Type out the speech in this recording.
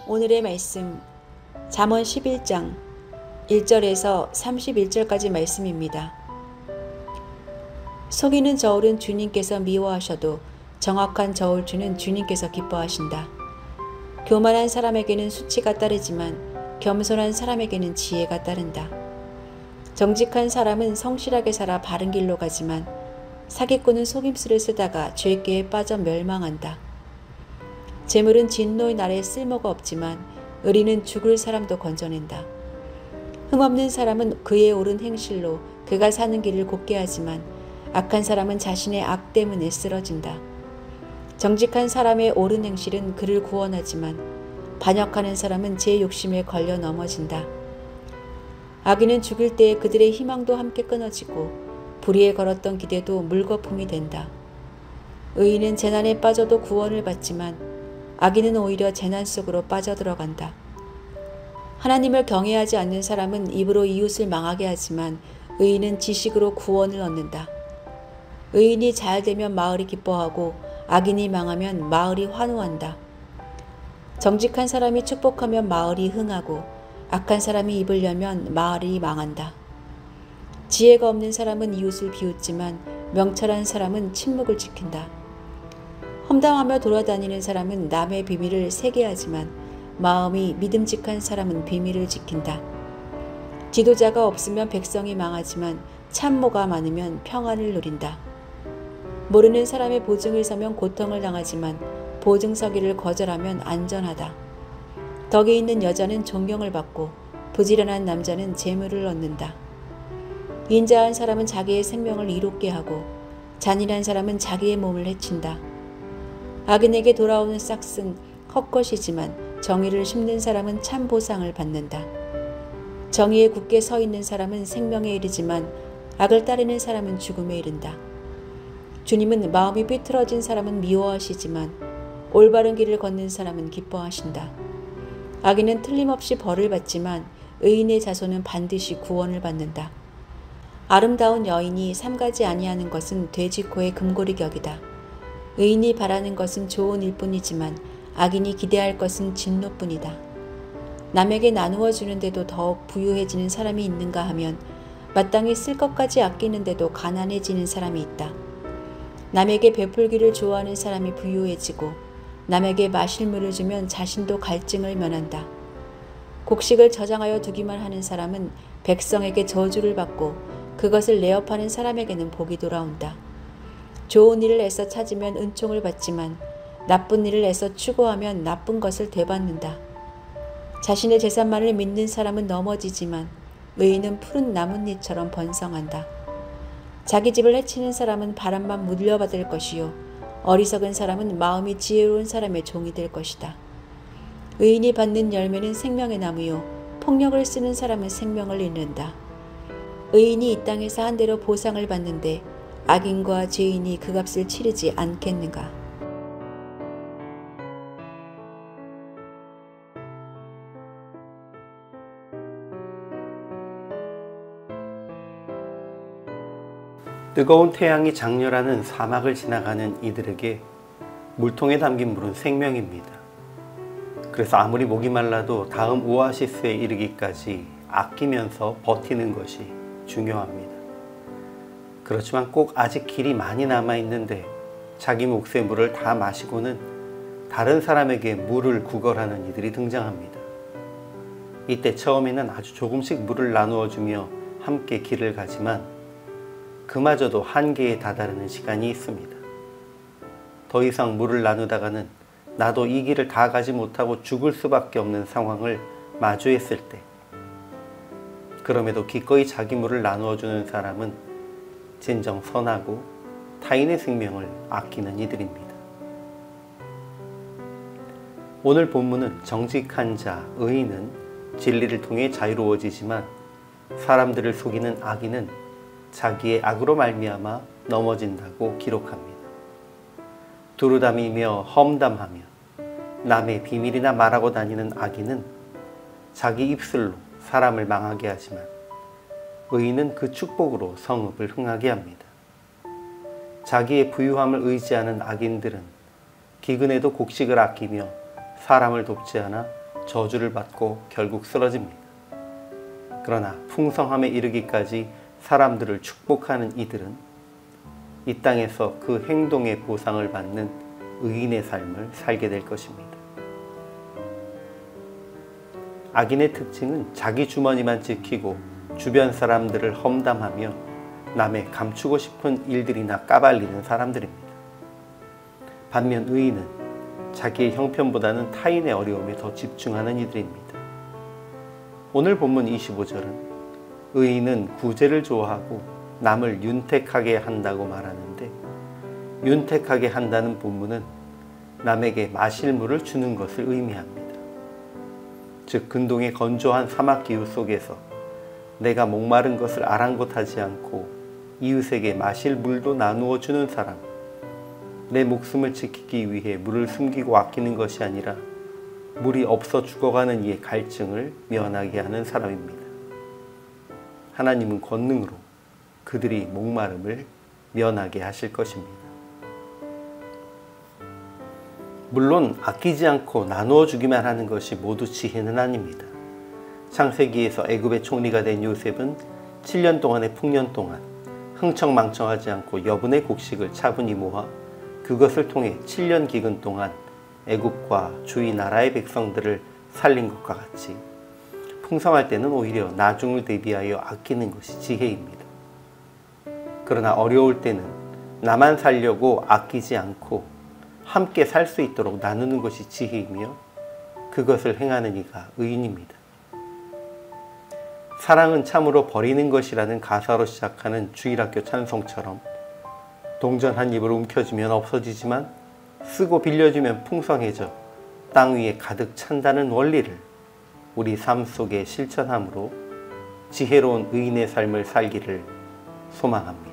오늘의 말씀 잠언 11장 1절에서 31절까지 말씀입니다. 속이는 저울은 주님께서 미워하셔도 정확한 저울추는 주님께서 기뻐하신다. 교만한 사람에게는 수치가 따르지만 겸손한 사람에게는 지혜가 따른다. 정직한 사람은 성실하게 살아 바른 길로 가지만 사기꾼은 속임수를 쓰다가 죄꾀에 빠져 멸망한다. 재물은 진노의 날에 쓸모가 없지만 의리는 죽을 사람도 건져낸다. 흠없는 사람은 그의 옳은 행실로 그가 사는 길을 곱게 하지만 악한 사람은 자신의 악 때문에 쓰러진다. 정직한 사람의 옳은 행실은 그를 구원하지만 반역하는 사람은 제 욕심에 걸려 넘어진다. 악인은 죽을 때에 그들의 희망도 함께 끊어지고 불의에 걸었던 기대도 물거품이 된다. 의인은 재난에 빠져도 구원을 받지만 악인은 오히려 재난 속으로 빠져들어간다. 하나님을 경외하지 않는 사람은 입으로 이웃을 망하게 하지만 의인은 지식으로 구원을 얻는다. 의인이 잘 되면 마을이 기뻐하고 악인이 망하면 마을이 환호한다. 정직한 사람이 축복하면 마을이 흥하고 악한 사람이 입을 열면 마을이 망한다. 지혜가 없는 사람은 이웃을 비웃지만 명철한 사람은 침묵을 지킨다. 험담하며 돌아다니는 사람은 남의 비밀을 세게하지만 마음이 믿음직한 사람은 비밀을 지킨다. 지도자가 없으면 백성이 망하지만 참모가 많으면 평안을 누린다. 모르는 사람의 보증을 서면 고통을 당하지만 보증 서기를 거절하면 안전하다. 덕이 있는 여자는 존경을 받고 부지런한 남자는 재물을 얻는다. 인자한 사람은 자기의 생명을 이롭게 하고 잔인한 사람은 자기의 몸을 해친다. 악인에게 돌아오는 싹은 헛것이지만 정의를 심는 사람은 참 보상을 받는다. 정의에 굳게 서 있는 사람은 생명에 이르지만 악을 따르는 사람은 죽음에 이른다. 주님은 마음이 삐뚤어진 사람은 미워하시지만 올바른 길을 걷는 사람은 기뻐하신다. 악인은 틀림없이 벌을 받지만 의인의 자손은 반드시 구원을 받는다. 아름다운 여인이 삼가지 아니하는 것은 돼지코의 금고리 격이다. 의인이 바라는 것은 좋은 일뿐이지만 악인이 기대할 것은 진노뿐이다. 남에게 나누어 주는데도 더욱 부유해지는 사람이 있는가 하면 마땅히 쓸 것까지 아끼는데도 가난해지는 사람이 있다. 남에게 베풀기를 좋아하는 사람이 부유해지고 남에게 마실 물을 주면 자신도 갈증을 면한다. 곡식을 저장하여 두기만 하는 사람은 백성에게 저주를 받고 그것을 내업하는 사람에게는 복이 돌아온다. 좋은 일을 애써 찾으면 은총을 받지만 나쁜 일을 애써 추구하면 나쁜 것을 되받는다. 자신의 재산만을 믿는 사람은 넘어지지만 의인은 푸른 나뭇잎처럼 번성한다. 자기 집을 해치는 사람은 바람만 물려받을 것이요 어리석은 사람은 마음이 지혜로운 사람의 종이 될 것이다. 의인이 받는 열매는 생명의 나무요 폭력을 쓰는 사람은 생명을 잃는다. 의인이 이 땅에서 한 대로 보상을 받는데 악인과 죄인이 그 값을 치르지 않겠는가. 뜨거운 태양이 장렬하는 사막을 지나가는 이들에게 물통에 담긴 물은 생명입니다. 그래서 아무리 목이 말라도 다음 오아시스에 이르기까지 아끼면서 버티는 것이 중요합니다. 그렇지만 꼭 아직 길이 많이 남아있는데 자기 몫의 물을 다 마시고는 다른 사람에게 물을 구걸하는 이들이 등장합니다. 이때 처음에는 아주 조금씩 물을 나누어 주며 함께 길을 가지만 그마저도 한계에 다다르는 시간이 있습니다. 더 이상 물을 나누다가는 나도 이 길을 다 가지 못하고 죽을 수밖에 없는 상황을 마주했을 때 그럼에도 기꺼이 자기 물을 나누어 주는 사람은 진정 선하고 타인의 생명을 아끼는 이들입니다. 오늘 본문은 정직한 자, 의인은 진리를 통해 자유로워지지만 사람들을 속이는 악인은 자기의 악으로 말미암아 넘어진다고 기록합니다. 두루다니며 험담하며 남의 비밀이나 말하고 다니는 악인은 자기 입술로 사람을 망하게 하지만 의인은 그 축복으로 성읍을 흥하게 합니다. 자기의 부유함을 의지하는 악인들은 기근에도 곡식을 아끼며 사람을 돕지 않아 저주를 받고 결국 쓰러집니다. 그러나 풍성함에 이르기까지 사람들을 축복하는 이들은 이 땅에서 그 행동의 보상을 받는 의인의 삶을 살게 될 것입니다. 악인의 특징은 자기 주머니만 지키고 주변 사람들을 험담하며 남의 감추고 싶은 일들이나 까발리는 사람들입니다. 반면 의인은 자기의 형편보다는 타인의 어려움에 더 집중하는 이들입니다. 오늘 본문 25절은 의인은 구제를 좋아하고 남을 윤택하게 한다고 말하는데, 윤택하게 한다는 본문은 남에게 마실 물을 주는 것을 의미합니다. 즉 근동의 건조한 사막 기후 속에서 내가 목마른 것을 아랑곳하지 않고 이웃에게 마실 물도 나누어 주는 사람, 내 목숨을 지키기 위해 물을 숨기고 아끼는 것이 아니라 물이 없어 죽어가는 이의 갈증을 면하게 하는 사람입니다. 하나님은 권능으로 그들이 목마름을 면하게 하실 것입니다. 물론 아끼지 않고 나누어 주기만 하는 것이 모두 지혜는 아닙니다. 창세기에서 애굽의 총리가 된 요셉은 7년 동안의 풍년 동안 흥청망청하지 않고 여분의 곡식을 차분히 모아 그것을 통해 7년 기근 동안 애굽과 주위 나라의 백성들을 살린 것과 같이 풍성할 때는 오히려 나중을 대비하여 아끼는 것이 지혜입니다. 그러나 어려울 때는 나만 살려고 아끼지 않고 함께 살 수 있도록 나누는 것이 지혜이며 그것을 행하는 이가 의인입니다. 사랑은 참으로 버리는 것이라는 가사로 시작하는 주일학교 찬송처럼 동전 한 입을 움켜쥐면 없어지지만 쓰고 빌려주면 풍성해져 땅 위에 가득 찬다는 원리를 우리 삶 속에 실천함으로 지혜로운 의인의 삶을 살기를 소망합니다.